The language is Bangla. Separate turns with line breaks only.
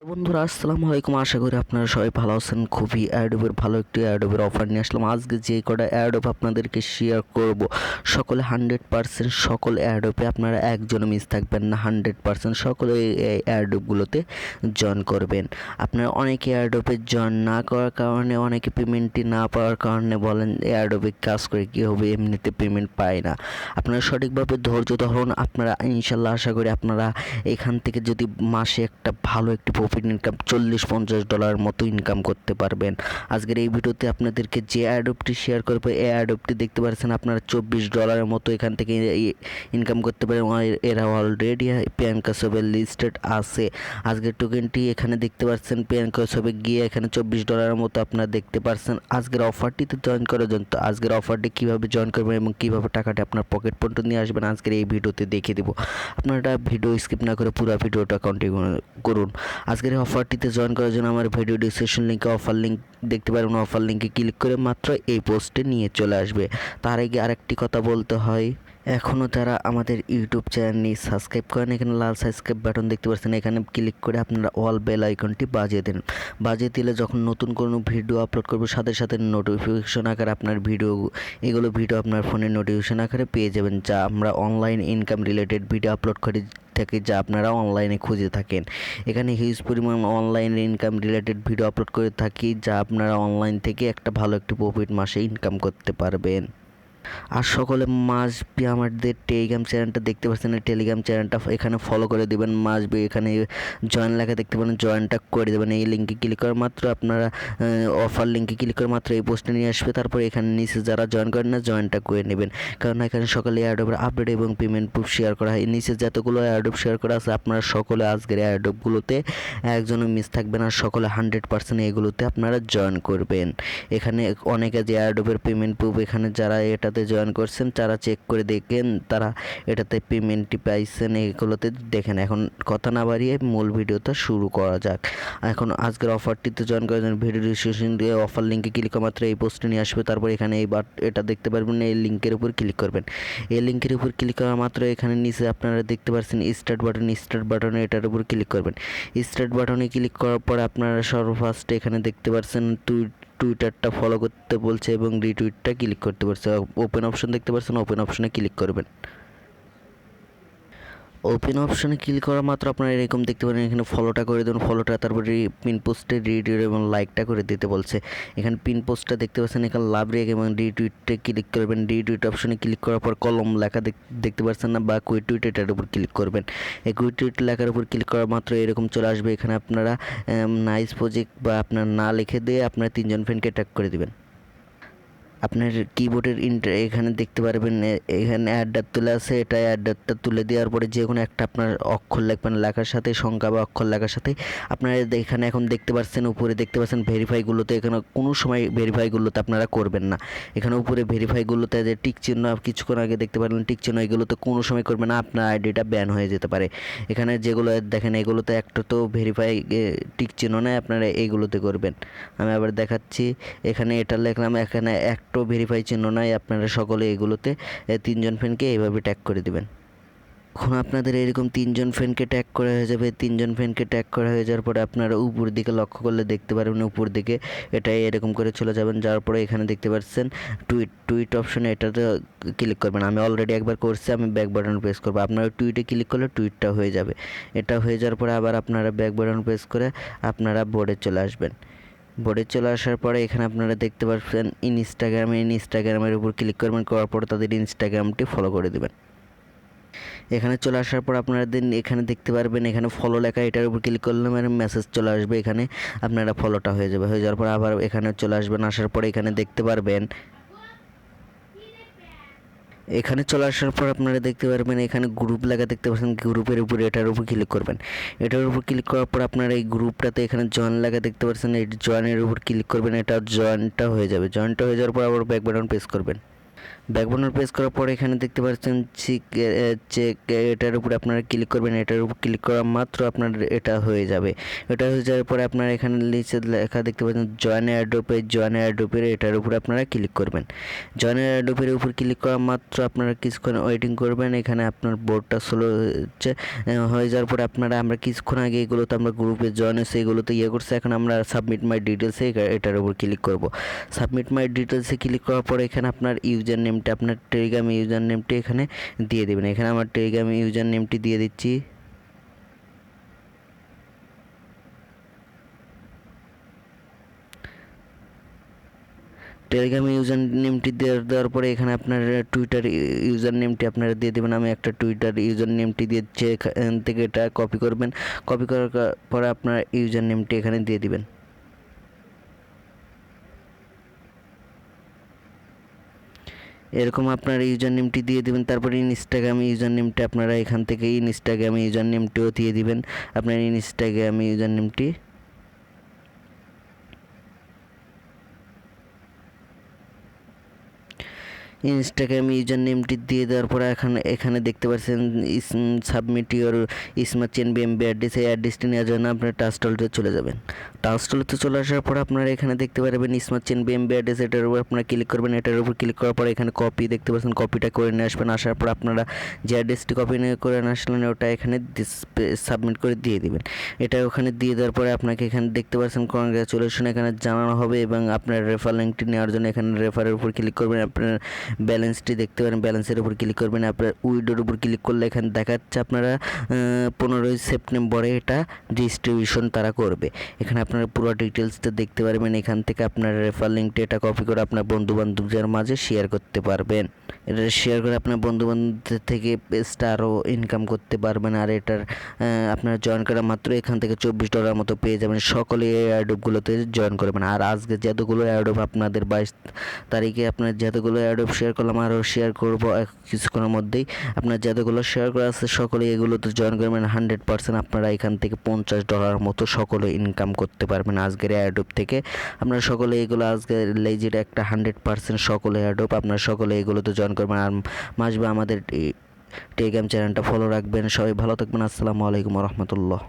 বন্ধুরা আসসালামু আলাইকুম, আশা করি আপনারা সবাই ভালো আছেন। খুবই অ্যাডোবের ভালো একটি অ্যাডোবের অফার নিয়ে আসলাম। আজকে যে কটা অ্যাডোব আপনাদেরকে শেয়ার করব সকলে 100% সকল অ্যাডোবে আপনারা একজন মিস থাকবেন না। 100% সকলে এই অ্যাডোবগুলোতে জয়েন করবেন। আপনারা অনেকে অ্যাডোবে জয়েন না করার কারণে, অনেকে পেমেন্টটি না পাওয়ার কারণে বলেন অ্যাডোবে কাজ করে কী হবে, এমনিতে পেমেন্ট পায় না। আপনারা সঠিকভাবে ধৈর্য ধরুন। আপনারা ইনশাল্লাহ আশা করি আপনারা এখান থেকে যদি মাসে একটা ভালো একটি প্রফিট ইনকাম $40-50 মতো ইনকাম করতে পারবেন। আজকের এই ভিডিওতে আপনাদেরকে যে অ্যাডোবটি শেয়ার করবো, এই অ্যাডোবটি দেখতে পাচ্ছেন আপনারা $24 মতো এখান থেকে ইনকাম করতে পারেন। এরা অলরেডি PAYCAM লিস্টেড আছে। আজকের টোকেনটি এখানে দেখতে পাচ্ছেন PAYCAM গিয়ে এখানে $24 মতো আপনারা দেখতে পাচ্ছেন। আজকের অফারটিতে জয়েন করার জন্য আজকের অফারটি কীভাবে জয়েন করবেন এবং কীভাবে টাকাটি আপনার পকেট পর্যন্ত নিয়ে আসবেন আজকের এই ভিডিওতে দেখিয়ে দেবো। আপনারা ভিডিও স্কিপ না করে পুরো ভিডিওটা কন্টিনিউ করুন। আজকের এই অফারটিতে জয়েন করার জন্য আমার ভিডিও ডিসক্রিপশন লিঙ্কে অফার লিঙ্ক দেখতে পারবেন। অফার লিঙ্কে ক্লিক করে মাত্র এই পোস্টে নিয়ে চলে আসবে। তার আগে আরেকটি কথা বলতে হয়, এখনও যারা আমাদের ইউটিউব চ্যানেলটি সাবস্ক্রাইব করেন, এখানে লাল সাবস্ক্রাইব বাটন দেখতে পাচ্ছেন, এখানে ক্লিক করে আপনারা অল বেল আইকনটি বাজিয়ে দেন। বাজিয়ে দিলে যখন নতুন কোনো ভিডিও আপলোড করবো সাথে সাথে নোটিফিকেশন আকারে আপনার ভিডিও আপনার ফোনে নোটিফিকেশন আকারে পেয়ে যাবেন, যা আমরা online income related video upload করি থাকে, যা আপনারা অনলাইনে খুঁজে থাকেন। এখানে হিউজ পরিমাণ online income related video upload করে থাকি, যা আপনারা অনলাইন থেকে একটা ভালো একটি প্রফিট মাসে ইনকাম করতে পারবেন। আর সকলে মাস্ট বি আমাদের টেলিগ্রাম চ্যানেলটা দেখতে পাচ্ছেন, টেলিগ্রাম চ্যানেলটা এখানে ফলো করে দেবেন। মাস্ট বি এখানে জয়েন লেখা দেখতে পারেন, জয়েনটা করে দেবেন। এই লিঙ্কে ক্লিক করার মাত্র আপনারা অফার লিঙ্কে ক্লিক করে মাত্র এই পোস্টে নিয়ে আসবে। তারপর এখানে নিচে যারা জয়েন করেন না, জয়েনটা করে নেবেন, কারণ এখানে সকালে অ্যাডোবের আপডেট এবং পেমেন্ট প্রুফ শেয়ার করা হয়। নিচে যতগুলো অ্যাডোব শেয়ার করা আছে আপনারা সকলে আজকের অ্যাডোবগুলোতে একজনও মিস থাকবেন আর সকলে 100% এগুলোতে আপনারা জয়েন করবেন। এখানে অনেকে যে অ্যাডোবের পেমেন্ট প্রুফ এখানে যারা এটাতে জয়েন করছেন তারা চেক করে দেখেন তারা এটাতে পেমেন্টটি পাইছেন, এগুলোতে দেখেন। এখন কথা না বাড়িয়ে মূল ভিডিওটা শুরু করা যাক। এখন আজকের অফারটিতে জয়েন করার জন্য ভিডিও ডিসক্রিপশন দিয়ে অফার লিঙ্কে ক্লিক করা মাত্র এই পোস্টে নিয়ে আসবে। তারপর এখানে এটা দেখতে পারবেন, এই লিঙ্কের উপর ক্লিক করবেন। এই লিঙ্কের উপর ক্লিক করা মাত্র এখানে নিচে আপনারা দেখতে পাচ্ছেন স্টার্ট বাটনে এটার উপর ক্লিক করবেন। স্টার্ট বাটনে ক্লিক করার পর আপনারা সর্বফার্স্টে এখানে দেখতে পাচ্ছেন টুইটারটা ফলো করতে বলছে এবং রিটুইটটা ক্লিক করতে বলছে। ওপেন অপশন দেখতে পাচ্ছেন, ওপেন অপশনে ক্লিক করবেন। ওপেন অপশনে ক্লিক করা মাত্র আপনারা এরকম দেখতে পারেন, এখানে ফলোটা করে দেবেন। ফলোটা তারপরে পিন পোস্টে রিটুইট এবং লাইকটা করে দিতে বলছে। এখানে পিন পোস্টটা দেখতে পাচ্ছেন, এখানে লাভ রেক এবং রিটুইটে ক্লিক করবেন। রিটুইট অপশনে ক্লিক করার পর কলম লেখা দেখতে পাচ্ছেন না, বা কুইটুইট এটার উপর ক্লিক করবেন। এই কুইটুইট লেখার উপর ক্লিক করা মাত্র এরকম চলে আসবে। এখানে আপনারা নাইস প্রজেক্ট বা আপনার না লিখে দিয়ে আপনার 3জন ফ্রেন্ডকে ট্যাগ করে দিবেন। আপনার কিবোর্ডের এখানে দেখতে পারবেন, এখানে অ্যাডার তুলে আছে, এটা অ্যাডারটা তুলে দেওয়ার পরে যে কোনো একটা আপনার অক্ষর লিখবেন, লেখার সাথে সংখ্যা বা অক্ষর লেখার সাথে। আপনারা এখানে এখন দেখতে পাচ্ছেন, উপরে দেখতে পাচ্ছেন ভেরিফাইগুলোতে, এখানে কোনো সময় ভেরিফাইগুলোতে আপনারা করবেন না। এখানে উপরে ভেরিফাইগুলোতে যে টিক চিহ্ন কিছুক্ষণ আগে দেখতে পারলেন টিক চিহ্ন, এগুলোতে কোনো সময় করবেন না, আপনার আইডিটা ব্যান হয়ে যেতে পারে। এখানে যেগুলো দেখেন এগুলোতে একটা তো ভেরিফাই টিক চিহ্ন নেই, আপনারা এইগুলোতে করবেন। আমি আবার দেখাচ্ছি, এখানে এটা লিখলাম, এখানে একটু ভেরিফাই চিহ্ন নাই। আপনারা সকলে এগুলোতে 3জন ফ্রেন্ডকে এইভাবে ট্যাগ করে দিবেন। এখন আপনাদের এরকম 3জন ফ্রেন্ডকে ট্যাগ করা হয়ে যাবে। 3জন ফ্রেন্ডকে ট্যাগ করা হয়ে যাওয়ার পরে আপনারা উপর দিকে লক্ষ্য করলে দেখতে পারবেন, উপর দিকে এটাই এরকম করে চলে যাবেন। যাওয়ার পরে এখানে দেখতে পাচ্ছেন টুইট অপশনে, এটাতে ক্লিক করবেন। আমি অলরেডি একবার করছি, আমি ব্যাক বাটন প্রেস করবো। আপনারা টুইটে ক্লিক করলে টুইটটা হয়ে যাবে। এটা হয়ে যাওয়ার পরে আবার আপনারা ব্যাক বাটন প্রেস করে আপনারা বোর্ডে চলে আসবেন। বোর্ডে চলে আসার পরে এখানে আপনারা দেখতে পাচ্ছেন ইনস্টাগ্রামের উপর ক্লিক করবেন, করার পর তাদের ইনস্টাগ্রামটি ফলো করে দেবেন। এখানে চলে আসার পর আপনারা এখানে দেখতে পারবেন, এখানে ফলো লেখা, এটার উপর ক্লিক করলে মানে মেসেজ চলে আসবে। এখানে আপনারা ফলোটা হয়ে যাবে। হয়ে যাওয়ার পর আবার এখানে চলে আসবেন। আসার পরে এখানে দেখতে পারবেন, এখানে চলে আসার পর আপনারা দেখতে পারবেন এখানে গ্রুপ লেখা দেখতে পাচ্ছেন, গ্রুপের উপর এটার উপর ক্লিক করবেন। এটার উপর ক্লিক করার পর আপনারা এই গ্রুপটাতে এখানে জয়েন লেখা দেখতে পাচ্ছেন, এই জয়েনের উপর ক্লিক করবেন। এটা জয়েনটা হয়ে যাবে। জয়েনটা হয়ে যাওয়ার পর আবার ব্যাক বাটন প্রেস করবেন। ব্যাক বাটন প্রেস করার পরে এখানে দেখতে পাচ্ছেন চেক এটার উপরে আপনারা ক্লিক করবেন। এটার উপর ক্লিক করা মাত্র আপনার এটা হয়ে যাবে। এটা হয়ে যাওয়ার পরে আপনারা এখানে নিচে লেখা দেখতে পাচ্ছেন জয়েন এয়ারড্রপের এটার উপরে আপনারা ক্লিক করবেন। জয়েন এয়ারড্রপের উপর ক্লিক করা মাত্র আপনারা কিছুক্ষণ ওয়েটিং করবেন। এখানে আপনার বোর্ডটা স্লো হচ্ছে, হয়ে যাওয়ার পরে আমরা কিছুক্ষণ আগে এগুলোতে আমরা গ্রুপে জয়েন হয়েছে, এগুলোতে করছে। এখন আমরা সাবমিট মাই ডিটেলসে এটার উপর ক্লিক করব। সাবমিট মাই ডিটেলসে ক্লিক করার পরে এখানে আপনার ইউজার নেমটা, আপনার টেলিগ্রাম ইউজার নেমটি এখানে দিয়ে দেবেন। এখানে আমার টেলিগ্রাম ইউজার নেমটি দিয়ে দিচ্ছি। টেলিগ্রাম ইউজার নেমটি দেওয়ার পরে এখানে আপনার টুইটার ইউজার নেমটি আপনারা দিয়ে দেবেন। আমি একটা টুইটার ইউজার নেমটি দিয়েছি, এখান থেকে এটা কপি করবেন। কপি করার পরে আপনার ইউজার নেমটি এখানে দিয়ে দিবেন। এরকম আপনার ইউজার নেমটি দিয়ে দেবেন। তারপরে ইনস্টাগ্রাম ইউজার নেমটি আপনারা এখান থেকে ইনস্টাগ্রাম ইউজার নেমটিও দিয়ে দিবেন। আপনার ইনস্টাগ্রাম ইউজার নেমটি ইনস্টাগ্রাম ইউজার নেমটি দিয়ে দেওয়ার পরে এখানে দেখতে পাচ্ছেন submit your smart chain বিএমবি address. এই অ্যাড্রেসটি নেওয়ার জন্য আপনার টাস্টলতে চলে যাবেন। টাস্টলতে চলে আসার পর আপনারা এখানে দেখতে পারবেন স্মার্ট চেন বিএমবি অ্যাড্রেস, এটার উপর আপনারা ক্লিক করবেন। এটার উপর ক্লিক করার পর এখানে কপি দেখতে পাচ্ছেন, কপিটা করে নিয়ে আসবেন। আসার পর আপনারা যে অ্যাড্রেসটি কপি করে নিয়ে আসলেন ওটা এখানে সাবমিট করে দিয়ে দিবেন। এটা ওখানে দিয়ে দেওয়ার পরে আপনাকে এখানে দেখতে পাচ্ছেন কনগ্রাচুলেশন এখানে জানানো হবে, এবং আপনার রেফার লিঙ্কটি নেওয়ার জন্য এখানে রেফারের উপর ক্লিক করবেন। আপনার ব্যালেন্সটি দেখতে পারেন, ব্যালেন্সের উপর ক্লিক করবেন। আপনার উইডোর উপর ক্লিক করলে এখানে দেখাচ্ছে আপনারা 15 সেপ্টেম্বরে এটা ডিস্ট্রিবিউশন তারা করবে। এখানে আপনারা পুরো ডিটেলসটা দেখতে পারবেন। এখান থেকে আপনার রেফার লিঙ্কটি এটা কপি করে আপনার বন্ধু বান্ধবদের মাঝে শেয়ার করতে পারবেন। এটা শেয়ার করে আপনার বন্ধু বান্ধবদের থেকে পেজটা আরও ইনকাম করতে পারবেন। আর এটার আপনারা জয়েন করা মাত্র এখান থেকে $24 মতো পেয়ে যাবেন। সকলে এই অ্যাডোপগুলোতে জয়েন করবেন। আর আজকে যতগুলো অ্যাডোপ আপনাদের 22 তারিখে আপনার যতগুলো অ্যাডোপ শেয়ার করলাম আরও শেয়ার করব কিছুক্ষণের মধ্যেই। আপনার যতগুলো শেয়ার করা আছে সকলে এগুলোতে জয়েন করবেন। 100% আপনারা এখান থেকে $50 মতো সকলে ইনকাম করতে পারবেন আজকের অ্যাডোপ থেকে। আপনারা সকলে এগুলো আজকে লেজিট একটা 100% সকলে অ্যাডোপ, আপনারা সকলে এগুলোতে জয়েন করবেন। আর মাসবে আমাদের টেলিগ্রাম চ্যানেলটা ফলো রাখবেন। সবাই ভালো থাকবেন। আসসালামু আলাইকুম রহমতুল্লাহ।